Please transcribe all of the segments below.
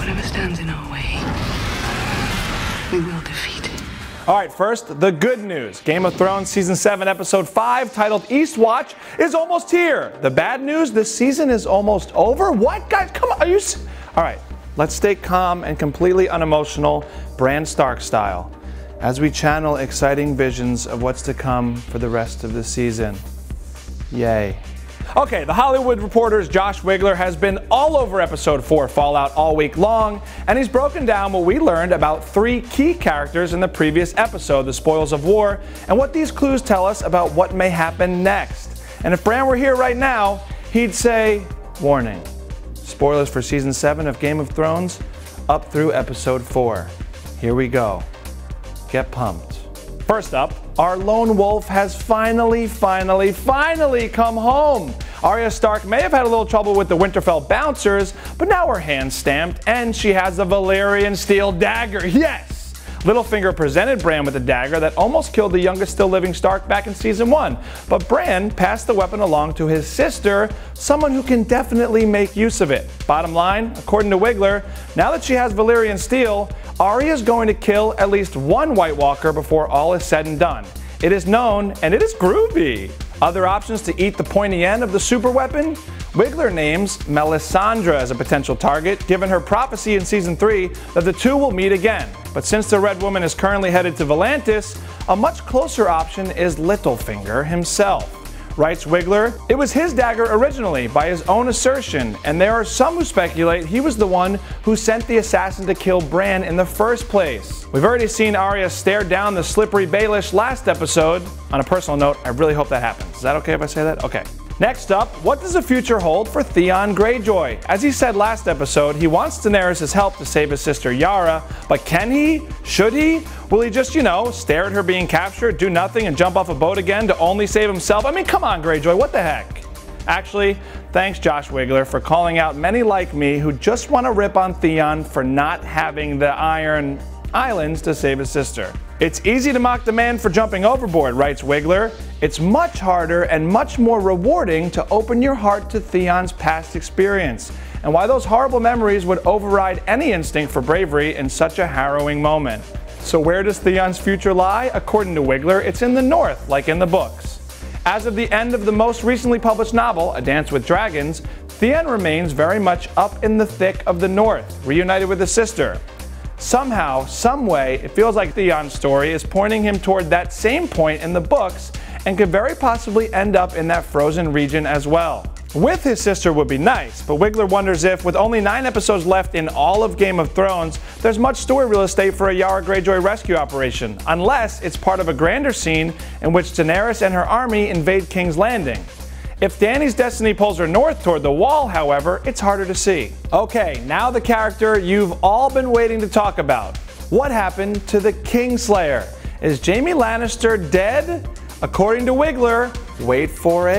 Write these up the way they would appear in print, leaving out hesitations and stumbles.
Whatever stands in our way, we will defeat. All right, first, the good news. Game of Thrones Season 7, Episode 5, titled Eastwatch, is almost here. The bad news, this season is almost over. What, guys? Come on, are you... All right, let's stay calm and completely unemotional, Bran Stark style, as we channel exciting visions of what's to come for the rest of the season. Yay. Okay, The Hollywood Reporter's Josh Wigler has been all over Episode 4 Fallout all week long, and he's broken down what we learned about 3 key characters in the previous episode, The Spoils of War, and what these clues tell us about what may happen next. And if Bran were here right now, he'd say, warning, spoilers for Season 7 of Game of Thrones up through Episode 4. Here we go. Get pumped. First up, our lone wolf has finally come home. Arya Stark may have had a little trouble with the Winterfell bouncers, but now her hand's stamped and she has a Valyrian steel dagger. Yes! Littlefinger presented Bran with a dagger that almost killed the youngest still living Stark back in Season 1, but Bran passed the weapon along to his sister, someone who can definitely make use of it. Bottom line, according to Wigler, now that she has Valyrian steel, Arya is going to kill at least one White Walker before all is said and done. It is known, and it is groovy. Other options to eat the pointy end of the super weapon? Wigler names Melisandre as a potential target, given her prophecy in Season 3 that the two will meet again. But since the Red Woman is currently headed to Volantis, a much closer option is Littlefinger himself. Writes Wigler, it was his dagger originally, by his own assertion, and there are some who speculate he was the one who sent the assassin to kill Bran in the first place. We've already seen Arya stare down the slippery Baelish last episode. On a personal note, I really hope that happens. Is that okay if I say that? Okay. Next up, what does the future hold for Theon Greyjoy? As he said last episode, he wants Daenerys' help to save his sister Yara, but can he? Should he? Will he just, stare at her being captured, do nothing, and jump off a boat again to only save himself? I mean, come on, Greyjoy, what the heck? Actually, thanks Josh Wigler for calling out many like me who just want to rip on Theon for not having the Iron Islands to save his sister. It's easy to mock the man for jumping overboard, writes Wigler. It's much harder and much more rewarding to open your heart to Theon's past experience, and why those horrible memories would override any instinct for bravery in such a harrowing moment. So where does Theon's future lie? According to Wigler, it's in the north, like in the books. As of the end of the most recently published novel, A Dance with Dragons, Theon remains very much up in the thick of the north, reunited with his sister. Somehow, someway, it feels like Theon's story is pointing him toward that same point in the books and could very possibly end up in that frozen region as well. With his sister would be nice, but Wigler wonders if, with only 9 episodes left in all of Game of Thrones, there's much story real estate for a Yara Greyjoy rescue operation, unless it's part of a grander scene in which Daenerys and her army invade King's Landing. If Dany's destiny pulls her north toward the Wall, however, it's harder to see. Okay, now the character you've all been waiting to talk about. What happened to the Kingslayer? Is Jaime Lannister dead? According to Wigler, wait for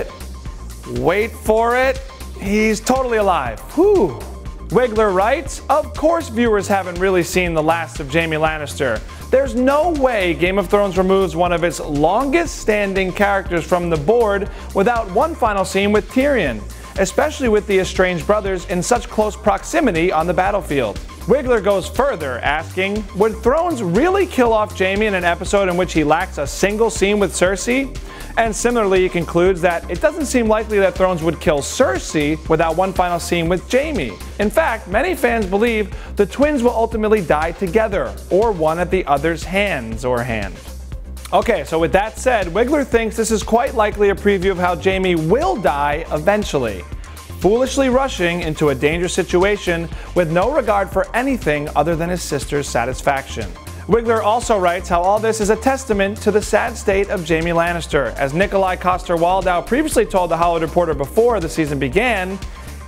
it, he's totally alive. Whew. Wigler writes, of course viewers haven't really seen the last of Jaime Lannister. There's no way Game of Thrones removes one of its longest standing characters from the board without one final scene with Tyrion, especially with the estranged brothers in such close proximity on the battlefield. Wigler goes further, asking, would Thrones really kill off Jaime in an episode in which he lacks a single scene with Cersei? And similarly, he concludes that it doesn't seem likely that Thrones would kill Cersei without one final scene with Jaime. In fact, many fans believe the twins will ultimately die together, or one at the other's hands or hand. Okay, so with that said, Wigler thinks this is quite likely a preview of how Jaime will die eventually, foolishly rushing into a dangerous situation with no regard for anything other than his sister's satisfaction. Wigler also writes how all this is a testament to the sad state of Jaime Lannister. As Nikolai Coster-Waldau previously told The Hollywood Reporter before the season began,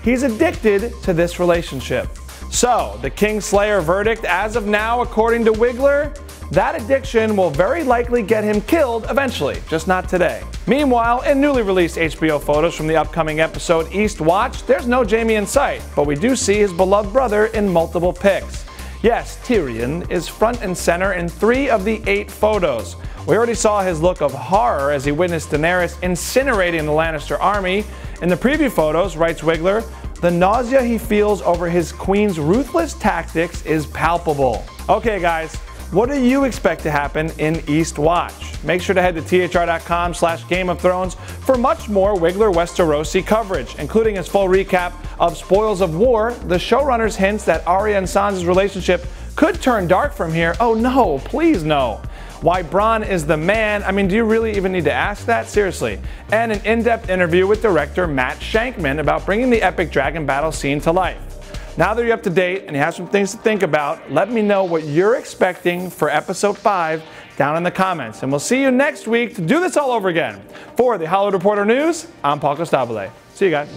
he's addicted to this relationship. So, the Kingslayer verdict as of now, according to Wigler, that addiction will very likely get him killed eventually, just not today. Meanwhile, in newly released HBO photos from the upcoming episode Eastwatch, there's no Jaime in sight, but we do see his beloved brother in multiple pics. Yes, Tyrion is front and center in 3 of the 8 photos. We already saw his look of horror as he witnessed Daenerys incinerating the Lannister army. In the preview photos, writes Wigler, The nausea he feels over his queen's ruthless tactics is palpable. Okay guys, what do you expect to happen in Eastwatch? Make sure to head to thr.com/Game of Thrones for much more Wigler Westerosi coverage, including his full recap of Spoils of War, the showrunner's hints that Arya and Sansa's relationship could turn dark from here. Oh no, please no. Why Bronn is the man. I mean, do you really even need to ask that? Seriously. And an in-depth interview with director Matt Shankman about bringing the epic dragon battle scene to life. Now that you're up to date and you have some things to think about, let me know what you're expecting for episode 5 down in the comments. And we'll see you next week to do this all over again. For the Hollywood Reporter News, I'm Paul Costabile. See you guys.